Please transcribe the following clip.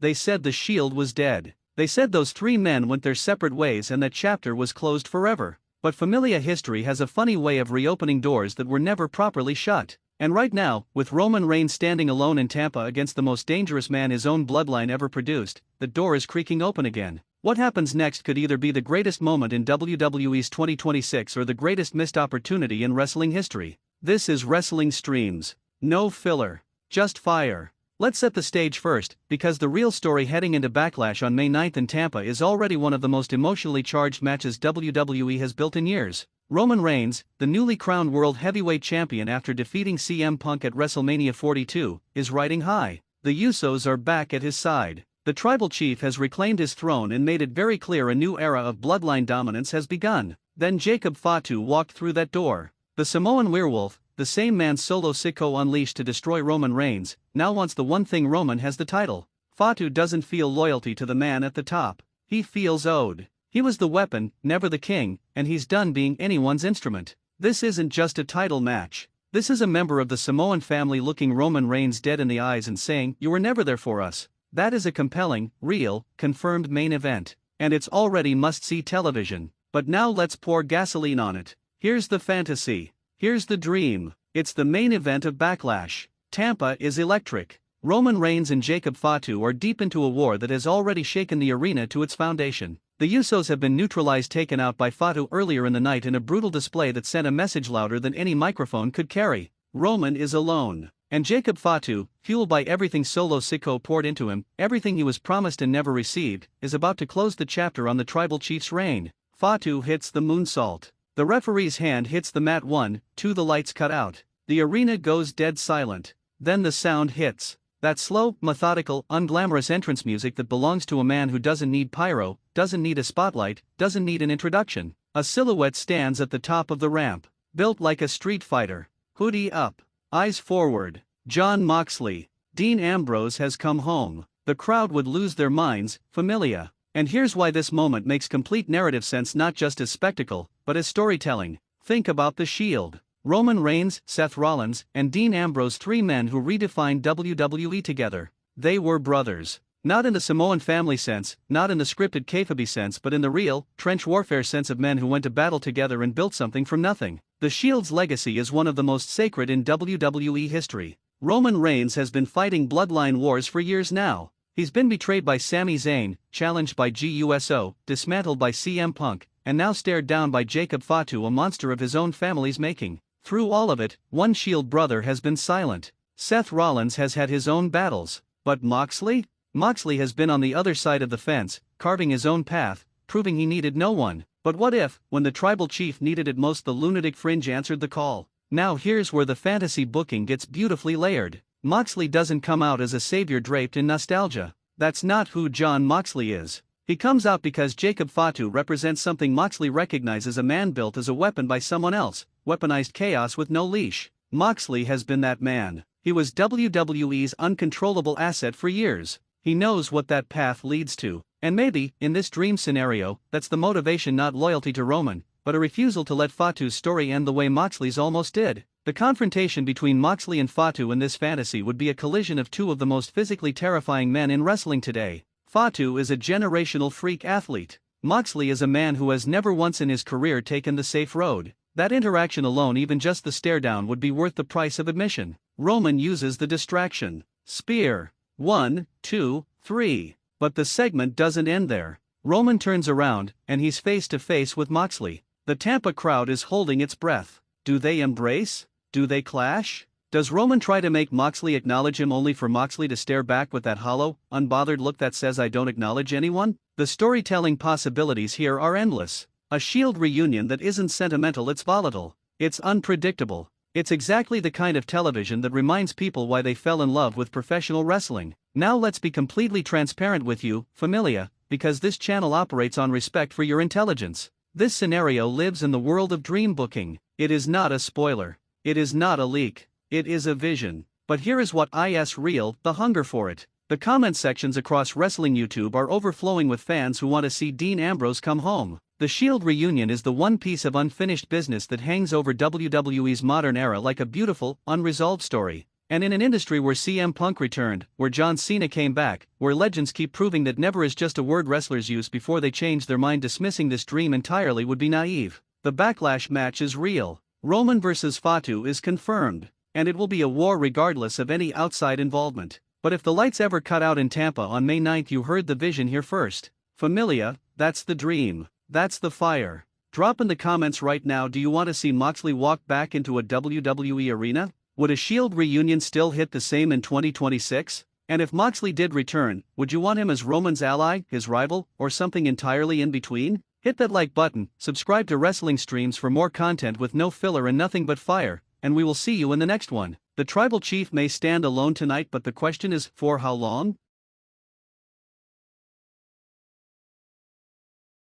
they said the Shield was dead. They said those three men went their separate ways and that chapter was closed forever. But familiar history has a funny way of reopening doors that were never properly shut. And right now, with Roman Reigns standing alone in Tampa against the most dangerous man his own bloodline ever produced, the door is creaking open again. What happens next could either be the greatest moment in WWE's 2026 or the greatest missed opportunity in wrestling history. This is Wrestling Streams. No filler. Just fire. Let's set the stage first, because the real story heading into Backlash on May 9th in Tampa is already one of the most emotionally charged matches WWE has built in years. Roman Reigns, the newly crowned World Heavyweight Champion after defeating CM Punk at WrestleMania 42, is riding high. The Usos are back at his side. The Tribal Chief has reclaimed his throne and made it very clear a new era of bloodline dominance has begun. Then Jacob Fatu walked through that door. The Samoan werewolf, the same man Solo Sikoa unleashed to destroy Roman Reigns, now wants the one thing Roman has: the title. Fatu doesn't feel loyalty to the man at the top. He feels owed. He was the weapon, never the king, and he's done being anyone's instrument. This isn't just a title match. This is a member of the Samoan family looking Roman Reigns dead in the eyes and saying, "You were never there for us." That is a compelling, real, confirmed main event. And it's already must-see television. But now let's pour gasoline on it. Here's the fantasy. Here's the dream. It's the main event of Backlash. Tampa is electric. Roman Reigns and Jacob Fatu are deep into a war that has already shaken the arena to its foundation. The Usos have been neutralized, taken out by Fatu earlier in the night in a brutal display that sent a message louder than any microphone could carry. Roman is alone. And Jacob Fatu, fueled by everything Solo Sikoa poured into him, everything he was promised and never received, is about to close the chapter on the Tribal Chief's reign. Fatu hits the moonsault. The referee's hand hits the mat. 1, 2, the lights cut out. The arena goes dead silent. Then the sound hits. That slow, methodical, unglamorous entrance music that belongs to a man who doesn't need pyro, doesn't need a spotlight, doesn't need an introduction. A silhouette stands at the top of the ramp. Built like a street fighter. Hoodie up. Eyes forward. Jon Moxley. Dean Ambrose has come home. The crowd would lose their minds. Familia. And here's why this moment makes complete narrative sense, not just as spectacle, but as storytelling. Think about the Shield. Roman Reigns, Seth Rollins, and Dean Ambrose, three men who redefined WWE together. They were brothers. Not in the Samoan family sense, not in the scripted kayfabe sense, but in the real, trench warfare sense of men who went to battle together and built something from nothing. The Shield's legacy is one of the most sacred in WWE history. Roman Reigns has been fighting bloodline wars for years now. He's been betrayed by Sami Zayn, challenged by GUSO, dismantled by CM Punk, and now stared down by Jacob Fatu, a monster of his own family's making. Through all of it, one Shield brother has been silent. Seth Rollins has had his own battles. But Moxley? Moxley has been on the other side of the fence, carving his own path, proving he needed no one. But what if, when the Tribal Chief needed it most, the lunatic fringe answered the call? Now here's where the fantasy booking gets beautifully layered. Moxley doesn't come out as a savior draped in nostalgia. That's not who Jon Moxley is. He comes out because Jacob Fatu represents something Moxley recognizes: a man built as a weapon by someone else, weaponized chaos with no leash. Moxley has been that man. He was WWE's uncontrollable asset for years. He knows what that path leads to. And maybe, in this dream scenario, that's the motivation: not loyalty to Roman, but a refusal to let Fatu's story end the way Moxley's almost did. The confrontation between Moxley and Fatu in this fantasy would be a collision of two of the most physically terrifying men in wrestling today. Fatu is a generational freak athlete. Moxley is a man who has never once in his career taken the safe road. That interaction alone, even just the stare down, would be worth the price of admission. Roman uses the distraction. Spear. 1, 2, 3. But the segment doesn't end there. Roman turns around, and he's face to face with Moxley. The Tampa crowd is holding its breath. Do they embrace? Do they clash? Does Roman try to make Moxley acknowledge him, only for Moxley to stare back with that hollow, unbothered look that says, "I don't acknowledge anyone"? The storytelling possibilities here are endless. A Shield reunion that isn't sentimental, it's volatile. It's unpredictable. It's exactly the kind of television that reminds people why they fell in love with professional wrestling. Now let's be completely transparent with you, Familia, because this channel operates on respect for your intelligence. This scenario lives in the world of dream booking. It is not a spoiler. It is not a leak. It is a vision. But here is what is real: the hunger for it. The comment sections across wrestling YouTube are overflowing with fans who want to see Dean Ambrose come home. The Shield reunion is the one piece of unfinished business that hangs over WWE's modern era like a beautiful, unresolved story. And in an industry where CM Punk returned, where John Cena came back, where legends keep proving that never is just a word wrestlers use before they change their mind, dismissing this dream entirely would be naive. The Backlash match is real. Roman vs. Fatu is confirmed, and it will be a war regardless of any outside involvement. But if the lights ever cut out in Tampa on May 9th, you heard the vision here first. Familia, that's the dream. That's the fire. Drop in the comments right now, do you want to see Moxley walk back into a WWE arena? Would a Shield reunion still hit the same in 2026? And if Moxley did return, would you want him as Roman's ally, his rival, or something entirely in between? Hit that like button, subscribe to Wrestling Streams for more content with no filler and nothing but fire, and we will see you in the next one. The Tribal Chief may stand alone tonight, but the question is, for how long?